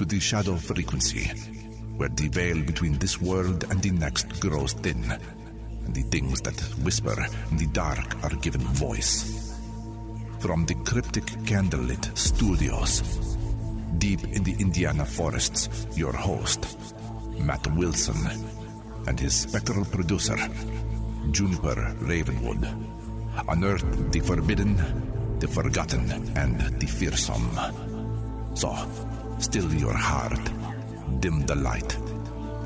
to the shadow frequency, where the veil between this world and the next grows thin, and the things that whisper in the dark are given voice. From the cryptic candlelit studios, deep in the Indiana forests, your host, Matt Wilson, and his spectral producer, Juniper Ravenwood, unearth the forbidden, the forgotten, and the fearsome. So, still your heart, dim the light,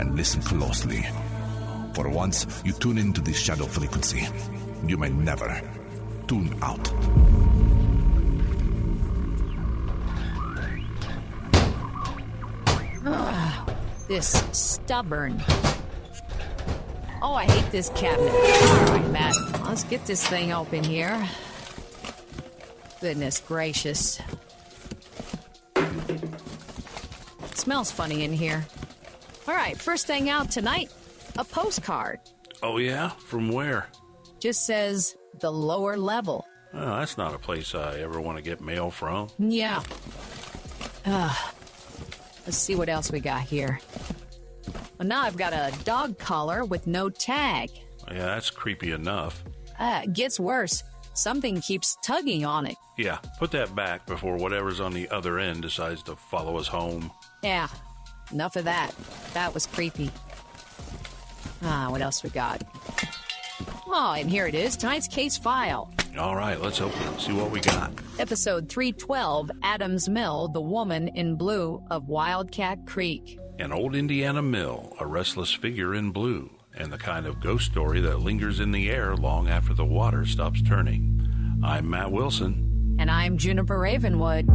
and listen closely. For once you tune into the shadow frequency, you may never tune out. This stubborn. Oh, I hate this cabinet. All right, Matt, let's get this thing open here. Goodness gracious. Smells funny in here. All right, first thing out tonight, a postcard. Oh, yeah? From where? Just says the lower level. Oh, that's not a place I ever want to get mail from. Yeah. Let's see what else we got here. Well, now I've got a dog collar with no tag. Yeah, that's creepy enough. It gets worse. Something keeps tugging on it. Yeah, put that back before whatever's on the other end decides to follow us home. Yeah, enough of that. That was creepy. What else we got? Oh, and here it is, tonight's case file. All right, let's open it and see what we got. Episode 312, Adams Mill, the woman in blue of Wildcat Creek. An old Indiana mill, a restless figure in blue, and the kind of ghost story that lingers in the air long after the water stops turning. I'm Matt Wilson. And I'm Juniper Ravenwood.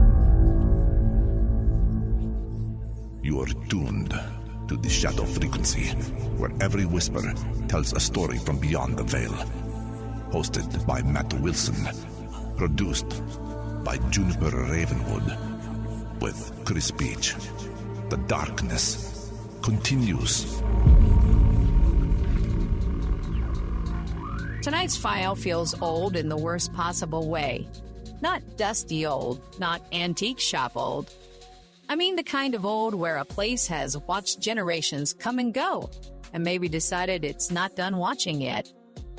You are tuned to the shadow frequency, where every whisper tells a story from beyond the veil. Hosted by Matt Wilson. Produced by Juniper Ravenwood. With Chris Beach. The darkness continues. Tonight's file feels old in the worst possible way. Not dusty old, not antique shop old. I mean the kind of old where a place has watched generations come and go, and maybe decided it's not done watching yet.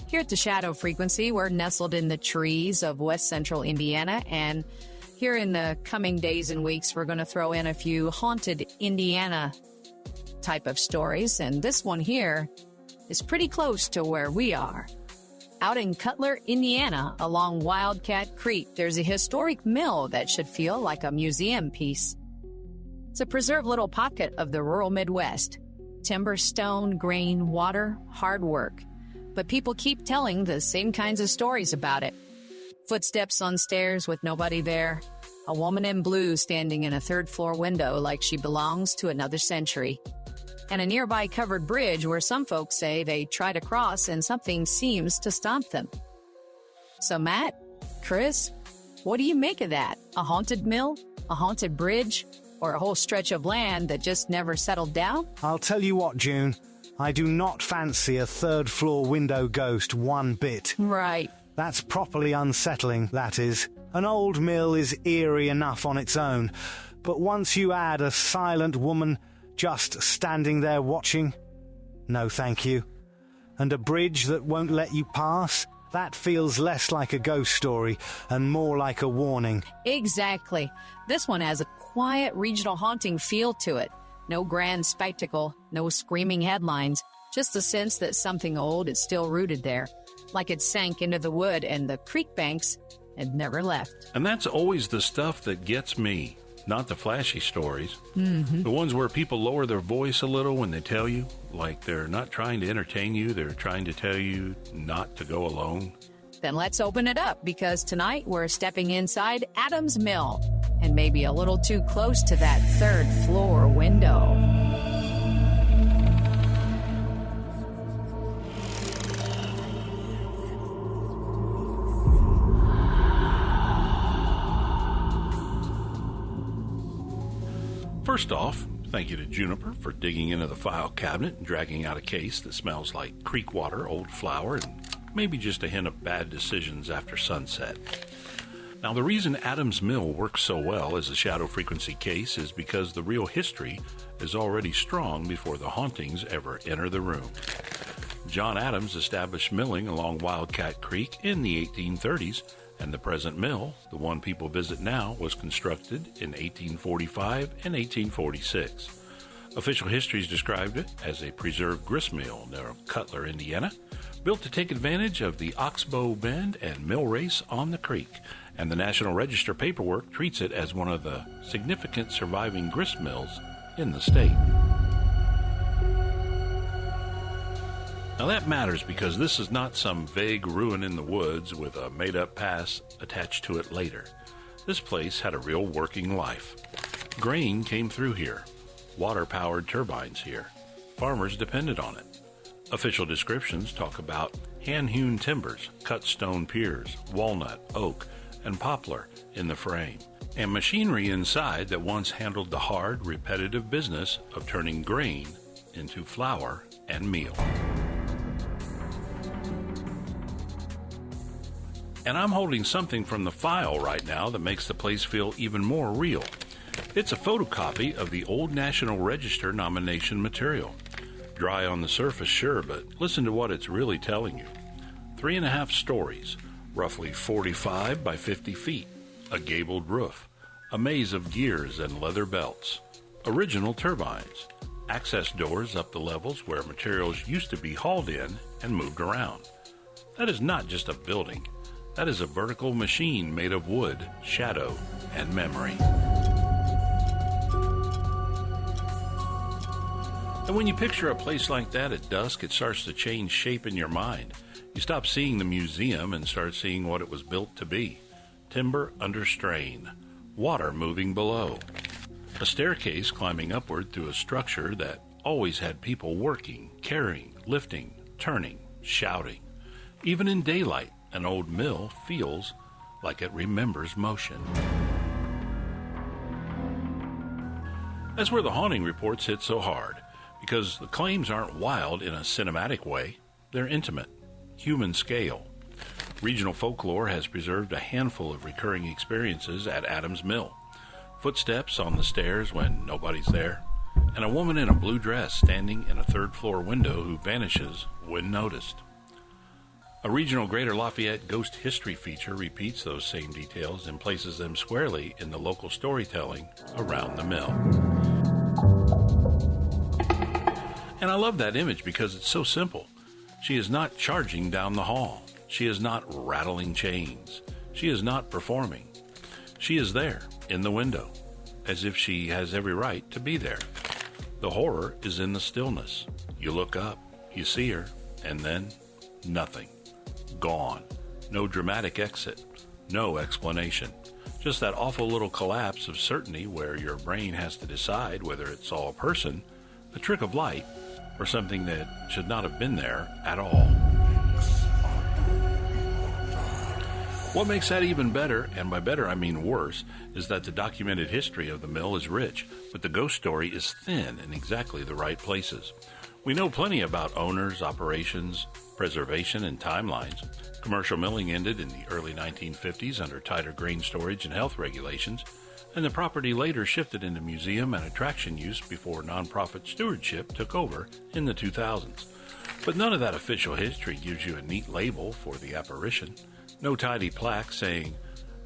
Here at the Shadow Frequency, we're nestled in the trees of West Central Indiana, and here in the coming days and weeks, we're going to throw in a few haunted Indiana type of stories, and this one here is pretty close to where we are. Out in Cutler, Indiana, along Wildcat Creek, there's a historic mill that should feel like a museum piece. It's a preserved little pocket of the rural Midwest. Timber, stone, grain, water, hard work. But people keep telling the same kinds of stories about it. Footsteps on stairs with nobody there. A woman in blue standing in a third-floor window like she belongs to another century. And a nearby covered bridge where some folks say they try to cross and something seems to stop them. So Matt, Chris, what do you make of that? A haunted mill? A haunted bridge? Or a whole stretch of land that just never settled down? I'll tell you what, June. I do not fancy a third-floor window ghost one bit. Right. That's properly unsettling, that is. An old mill is eerie enough on its own, but once you add a silent woman just standing there watching, no thank you. And a bridge that won't let you pass, that feels less like a ghost story and more like a warning. Exactly. This one has a quiet regional haunting feel to it. No grand spectacle, no screaming headlines, just the sense that something old is still rooted there, like it sank into the wood and the creek banks and never left. And that's always the stuff that gets me, not the flashy stories. Mm-hmm. The ones where people lower their voice a little when they tell you, like they're not trying to entertain you, they're trying to tell you not to go alone. Then let's open it up, because tonight we're stepping inside Adams Mill, and maybe a little too close to that third-floor window. First off, thank you to Juniper for digging into the file cabinet and dragging out a case that smells like creek water, old flour, and maybe just a hint of bad decisions after sunset. Now, the reason Adams Mill works so well as a shadow frequency case is because the real history is already strong before the hauntings ever enter the room. John Adams established milling along Wildcat Creek in the 1830s, and the present mill, the one people visit now, was constructed in 1845 and 1846. Official histories described it as a preserved grist mill near Cutler, Indiana, built to take advantage of the oxbow bend and mill race on the creek, and the National Register paperwork treats it as one of the significant surviving grist mills in the state. Now that matters because this is not some vague ruin in the woods with a made-up past attached to it later. This place had a real working life. Grain came through here. Water-powered turbines here. Farmers depended on it. Official descriptions talk about hand-hewn timbers, cut stone piers, walnut, oak, and poplar in the frame, and machinery inside that once handled the hard, repetitive business of turning grain into flour and meal. And I'm holding something from the file right now that makes the place feel even more real. It's a photocopy of the old National Register nomination material. Dry on the surface, sure, but listen to what it's really telling you. 3.5 stories, roughly 45 by 50 feet, a gabled roof, a maze of gears and leather belts, original turbines, access doors up the levels where materials used to be hauled in and moved around. That is not just a building. That is a vertical machine made of wood, shadow, and memory. And when you picture a place like that at dusk, it starts to change shape in your mind. You stop seeing the museum and start seeing what it was built to be. Timber under strain, water moving below, a staircase climbing upward through a structure that always had people working, carrying, lifting, turning, shouting. Even in daylight, an old mill feels like it remembers motion. That's where the haunting reports hit so hard, because the claims aren't wild in a cinematic way. They're intimate, human scale. Regional folklore has preserved a handful of recurring experiences at Adams Mill. Footsteps on the stairs when nobody's there, and a woman in a blue dress standing in a third-floor window who vanishes when noticed. A regional Greater Lafayette ghost history feature repeats those same details and places them squarely in the local storytelling around the mill. And I love that image because it's so simple. She is not charging down the hall. She is not rattling chains. She is not performing. She is there in the window, as if she has every right to be there. The horror is in the stillness. You look up, you see her, and then nothing. Gone. No dramatic exit. No explanation. Just that awful little collapse of certainty where your brain has to decide whether it's all a person, a trick of light, or something that should not have been there at all. What makes that even better, and by better I mean worse, is that the documented history of the mill is rich, but the ghost story is thin in exactly the right places. We know plenty about owners, operations, preservation, and timelines. Commercial milling ended in the early 1950s under tighter grain storage and health regulations, and the property later shifted into museum and attraction use before nonprofit stewardship took over in the 2000s. But none of that official history gives you a neat label for the apparition. No tidy plaque saying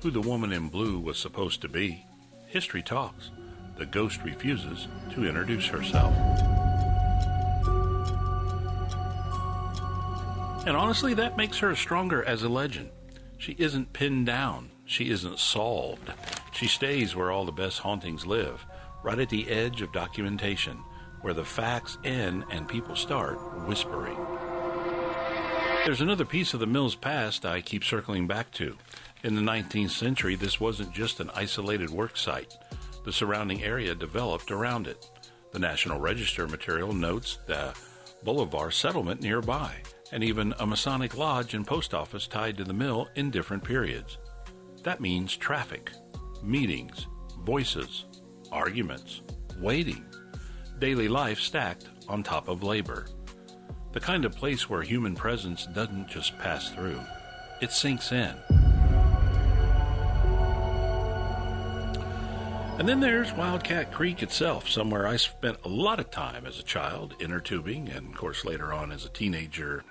who the woman in blue was supposed to be. History talks. The ghost refuses to introduce herself. And honestly, that makes her stronger as a legend. She isn't pinned down. She isn't solved. She stays where all the best hauntings live, right at the edge of documentation, where the facts end and people start whispering. There's another piece of the mill's past I keep circling back to. In the 19th century, this wasn't just an isolated work site. The surrounding area developed around it. The National Register material notes the Boulevard settlement nearby, and even a Masonic lodge and post office tied to the mill in different periods. That means traffic, meetings, voices, arguments, waiting, daily life stacked on top of labor. The kind of place where human presence doesn't just pass through, it sinks in. And then there's Wildcat Creek itself, somewhere I spent a lot of time as a child, inner tubing, and of course later on as a teenager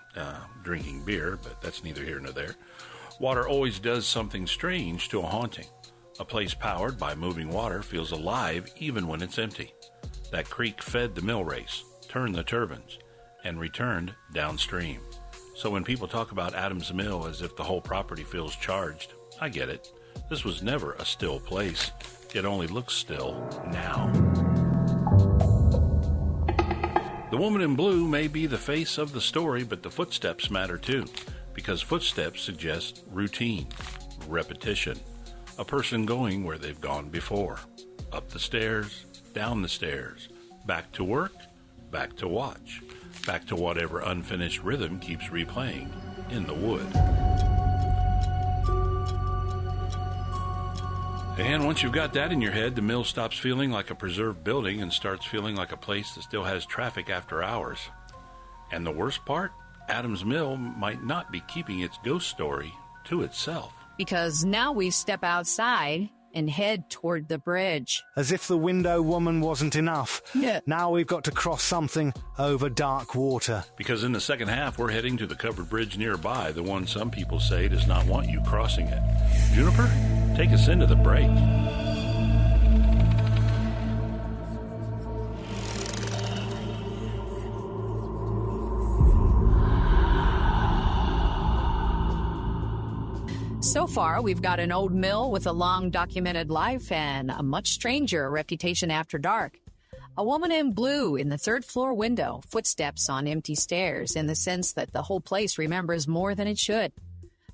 drinking beer, but that's neither here nor there. Water always does something strange to a haunting. A place powered by moving water feels alive even when it's empty. That creek fed the mill race, turned the turbines, and returned downstream. So when people talk about Adams Mill as if the whole property feels charged, I get it. This was never a still place. It only looks still now. The woman in blue may be the face of the story, but the footsteps matter too, because footsteps suggest routine, repetition, a person going where they've gone before, up the stairs, down the stairs, back to work, back to watch, back to whatever unfinished rhythm keeps replaying in the wood. And once you've got that in your head, the mill stops feeling like a preserved building and starts feeling like a place that still has traffic after hours. And the worst part? Adams Mill might not be keeping its ghost story to itself. Because now we step outside and head toward the bridge. As if the window woman wasn't enough. Yeah. Now we've got to cross something over dark water. Because in the second half, we're heading to the covered bridge nearby, the one some people say does not want you crossing it. Juniper, take us into the break. So far, we've got an old mill with a long documented life and a much stranger reputation after dark. A woman in blue in the third floor window, footsteps on empty stairs, in the sense that the whole place remembers more than it should.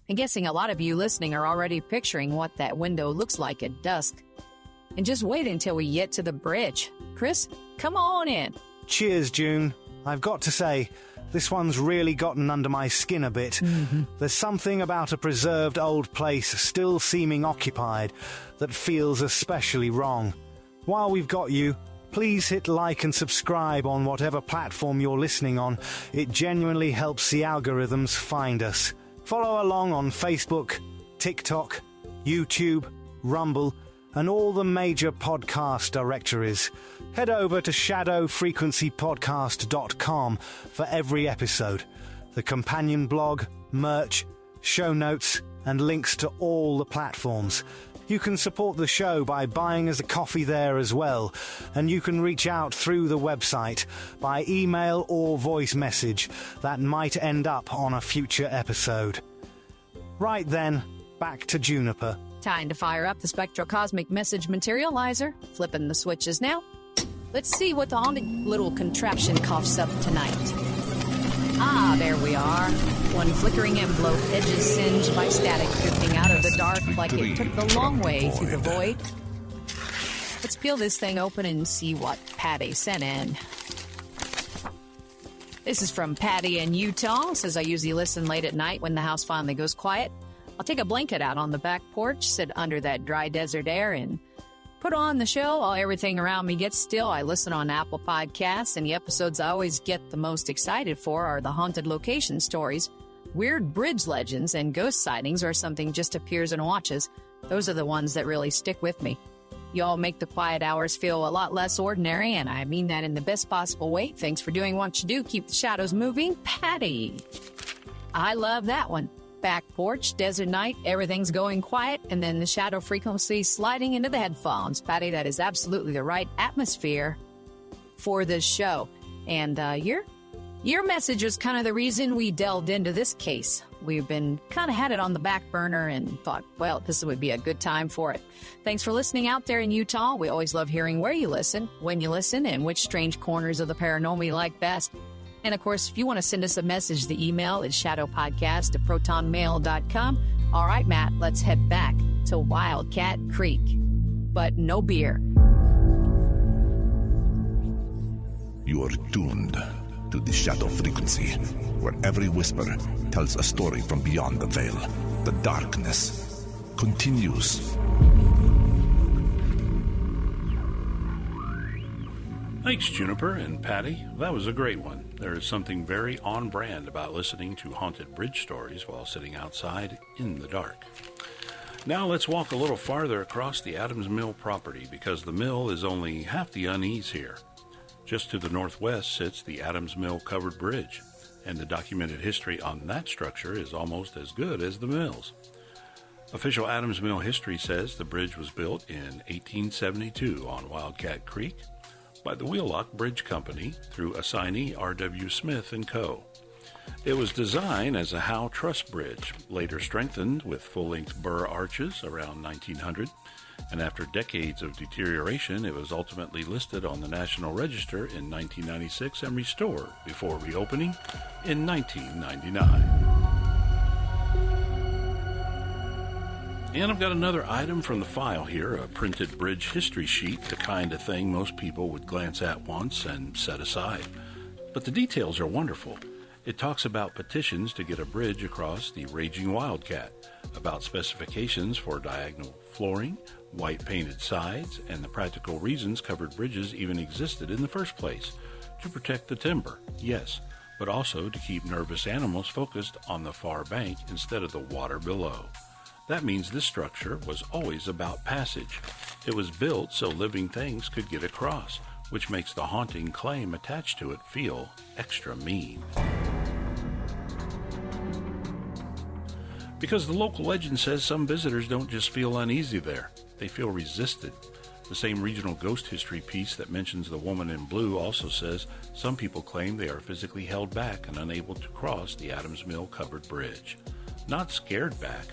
I'm guessing a lot of you listening are already picturing what that window looks like at dusk. And just wait until we get to the bridge. Chris, come on in. Cheers, June. I've got to say, this one's really gotten under my skin a bit. There's something about a preserved old place still seeming occupied that feels especially wrong. While we've got you, please hit like and subscribe on whatever platform you're listening on. It genuinely helps the algorithms find us. Follow along on Facebook, TikTok, YouTube, Rumble, and all the major podcast directories. Head over to shadowfrequencypodcast.com for every episode, the companion blog, merch, show notes, and links to all the platforms. You can support the show by buying us a coffee there as well, and you can reach out through the website by email or voice message that might end up on a future episode. Right then, back to Juniper. Time to fire up the spectrocosmic message materializer. Flipping the switches now. Let's see what the haunted little contraption coughs up tonight. Ah, there we are. One flickering envelope, edges singed by static drifting out of the dark like it took the long way through the void. Let's peel this thing open and see what Patty sent in. This is from Patty in Utah. Says, I usually listen late at night when the house finally goes quiet. I'll take a blanket out on the back porch, sit under that dry desert air, and put on the show while everything around me gets still. I listen on Apple Podcasts, and the episodes I always get the most excited for are the haunted location stories. Weird bridge legends and ghost sightings are something just appears and watches. Those are the ones that really stick with me. Y'all make the quiet hours feel a lot less ordinary, and I mean that in the best possible way. Thanks for doing what you do. Keep the shadows moving. Patty. I love that one. Back porch, desert night, everything's going quiet, and then the shadow frequency sliding into the headphones. Patty, that is absolutely the right atmosphere for this show. And your message was kind of the reason we delved into this case. We've been kind of had it on the back burner and thought, well, this would be a good time for it. Thanks for listening out there in Utah. We always love hearing where you listen, when you listen, and which strange corners of the paranormal you like best. And, of course, if you want to send us a message, the email is shadowpodcast@protonmail.com. All right, Matt, let's head back to Wildcat Creek. But no beer. You are tuned to the shadow frequency, where every whisper tells a story from beyond the veil. The darkness continues. Thanks, Juniper and Patty. That was a great one. There is something very on brand about listening to haunted bridge stories while sitting outside in the dark. Now let's walk a little farther across the Adams Mill property because the mill is only half the unease here. Just to the northwest sits the Adams Mill covered bridge, and the documented history on that structure is almost as good as the mill's. Official Adams Mill history says the bridge was built in 1872 on Wildcat Creek by the Wheelock Bridge Company through assignee R.W. Smith & Co. It was designed as a Howe Truss Bridge, later strengthened with full-length burr arches around 1900, and after decades of deterioration, it was ultimately listed on the National Register in 1996 and restored before reopening in 1999. And I've got another item from the file here, a printed bridge history sheet, the kind of thing most people would glance at once and set aside. But the details are wonderful. It talks about petitions to get a bridge across the raging Wildcat, about specifications for diagonal flooring, white painted sides, and the practical reasons covered bridges even existed in the first place. To protect the timber, yes, but also to keep nervous animals focused on the far bank instead of the water below. That means this structure was always about passage. It was built so living things could get across, which makes the haunting claim attached to it feel extra mean. Because the local legend says some visitors don't just feel uneasy there, they feel resisted. The same regional ghost history piece that mentions the woman in blue also says some people claim they are physically held back and unable to cross the Adams Mill covered bridge. Not scared back,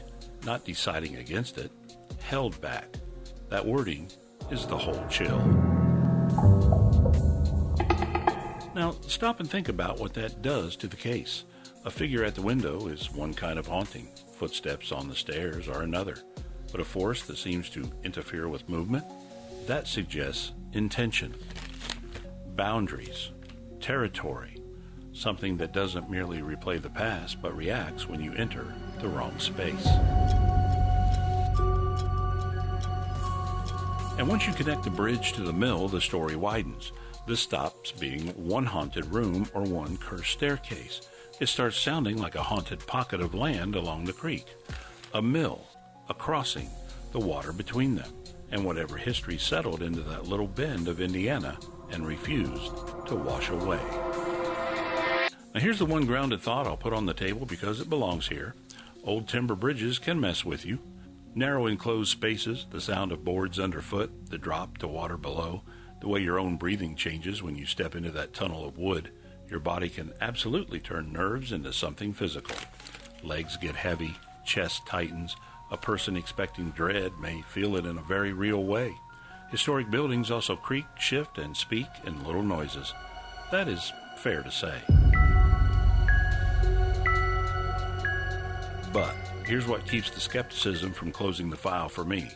not deciding against it, held back. That wording is the whole chill. Now, stop and think about what that does to the case. A figure at the window is one kind of haunting. Footsteps on the stairs are another. But a force that seems to interfere with movement, that suggests intention, boundaries, territory, something that doesn't merely replay the past but reacts when you enter the wrong space. And once you connect the bridge to the mill, the story widens. This stops being one haunted room or one cursed staircase. It starts sounding like a haunted pocket of land along the creek. A mill, a crossing, the water between them, and whatever history settled into that little bend of Indiana and refused to wash away. Now here's the one grounded thought I'll put on the table because it belongs here. Old timber bridges can mess with you. Narrow enclosed spaces, the sound of boards underfoot, the drop to water below, the way your own breathing changes when you step into that tunnel of wood. Your body can absolutely turn nerves into something physical. Legs get heavy, chest tightens. A person expecting dread may feel it in a very real way. Historic buildings also creak, shift, and speak in little noises. That is fair to say. But here's what keeps the skepticism from closing the file for me.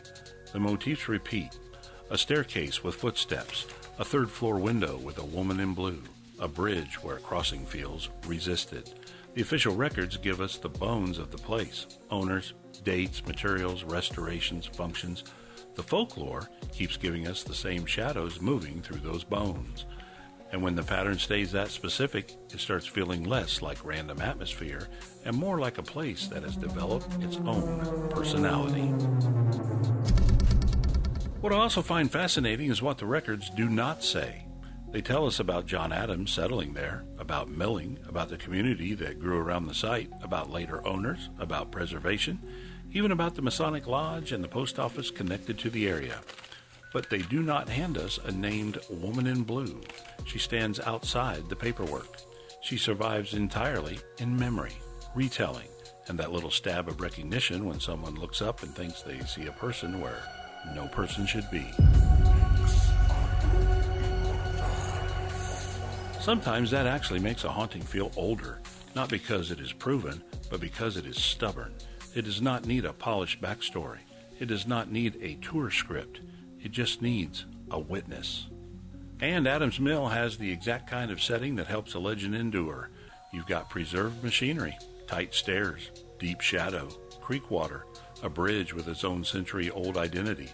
The motifs repeat. A staircase with footsteps, a third-floor window with a woman in blue, a bridge where crossing feels resisted. The official records give us the bones of the place, owners, dates, materials, restorations, functions. The folklore keeps giving us the same shadows moving through those bones. And when the pattern stays that specific, it starts feeling less like random atmosphere and more like a place that has developed its own personality. What I also find fascinating is what the records do not say. They tell us about John Adams settling there, about milling, about the community that grew around the site, about later owners, about preservation, even about the Masonic Lodge and the post office connected to the area. But they do not hand us a named woman in blue. She stands outside the paperwork. She survives entirely in memory, retelling, and that little stab of recognition when someone looks up and thinks they see a person where no person should be. Sometimes that actually makes a haunting feel older, not because it is proven, but because it is stubborn. It does not need a polished backstory. It does not need a tour script. It just needs a witness. And Adams Mill has the exact kind of setting that helps a legend endure. You've got preserved machinery, tight stairs, deep shadow, creek water, a bridge with its own century-old identity,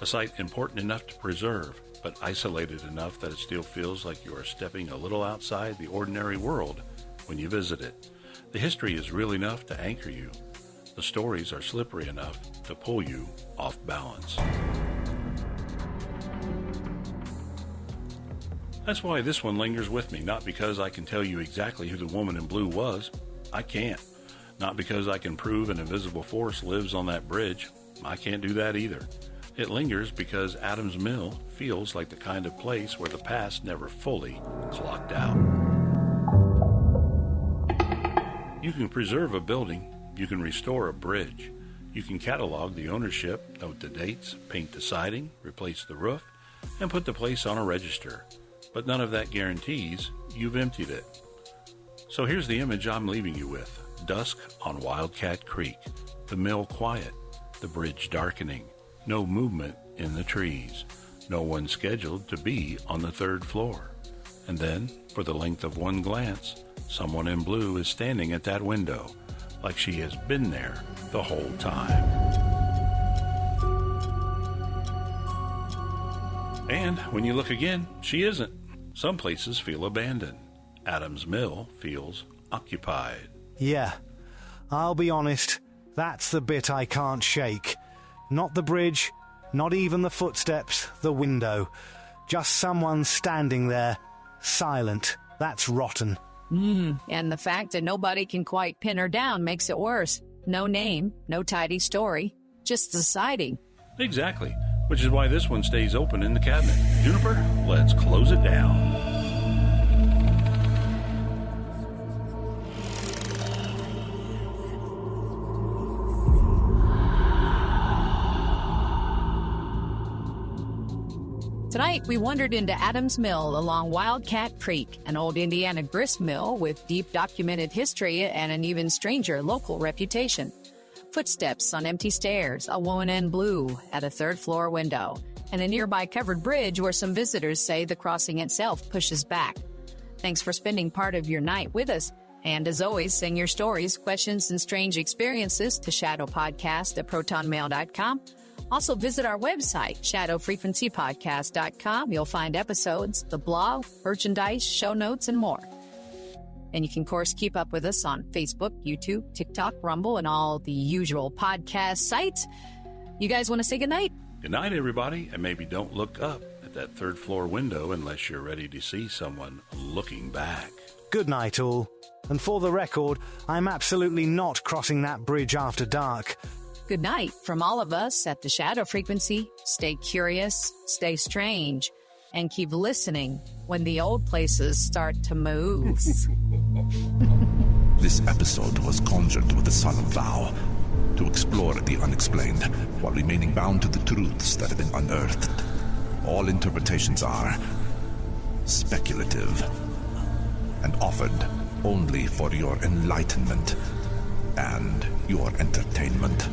a site important enough to preserve, but isolated enough that it still feels like you are stepping a little outside the ordinary world when you visit it. The history is real enough to anchor you. The stories are slippery enough to pull you off balance. That's why this one lingers with me, not because I can tell you exactly who the woman in blue was. I can't. Not because I can prove an invisible force lives on that bridge. I can't do that either. It lingers because Adams Mill feels like the kind of place where the past never fully clocked out. You can preserve a building. You can restore a bridge. You can catalog the ownership, note the dates, paint the siding, replace the roof, and put the place on a register. But none of that guarantees you've emptied it. So here's the image I'm leaving you with. Dusk on Wildcat Creek. The mill quiet. The bridge darkening. No movement in the trees. No one scheduled to be on the third floor. And then, for the length of one glance, someone in blue is standing at that window, like she has been there the whole time. And when you look again, she isn't. Some places feel abandoned. Adams Mill feels occupied. Yeah, I'll be honest, that's the bit I can't shake. Not the bridge, not even the footsteps, the window. Just someone standing there, silent. That's rotten. And the fact that nobody can quite pin her down makes it worse. No name, no tidy story, just the siding. Exactly, which is why this one stays open in the cabinet. Juniper, let's close it down. Tonight, we wandered into Adams Mill along Wildcat Creek, an old Indiana grist mill with deep documented history and an even stranger local reputation. Footsteps on empty stairs, a woman in blue at a third-floor window, and a nearby covered bridge where some visitors say the crossing itself pushes back. Thanks for spending part of your night with us. And as always, send your stories, questions, and strange experiences to shadowpodcast@protonmail.com. Also, visit our website, shadowfrequencypodcast.com. You'll find episodes, the blog, merchandise, show notes, and more. And you can, of course, keep up with us on Facebook, YouTube, TikTok, Rumble, and all the usual podcast sites. You guys want to say goodnight? Good night, everybody, and maybe don't look up at that third-floor window unless you're ready to see someone looking back. Good night, all. And for the record, I'm absolutely not crossing that bridge after dark. Good night from all of us at the Shadow Frequency. Stay curious, stay strange, and keep listening when the old places start to move. This episode was conjured with a solemn vow to explore the unexplained while remaining bound to the truths that have been unearthed. All interpretations are speculative and offered only for your enlightenment and your entertainment.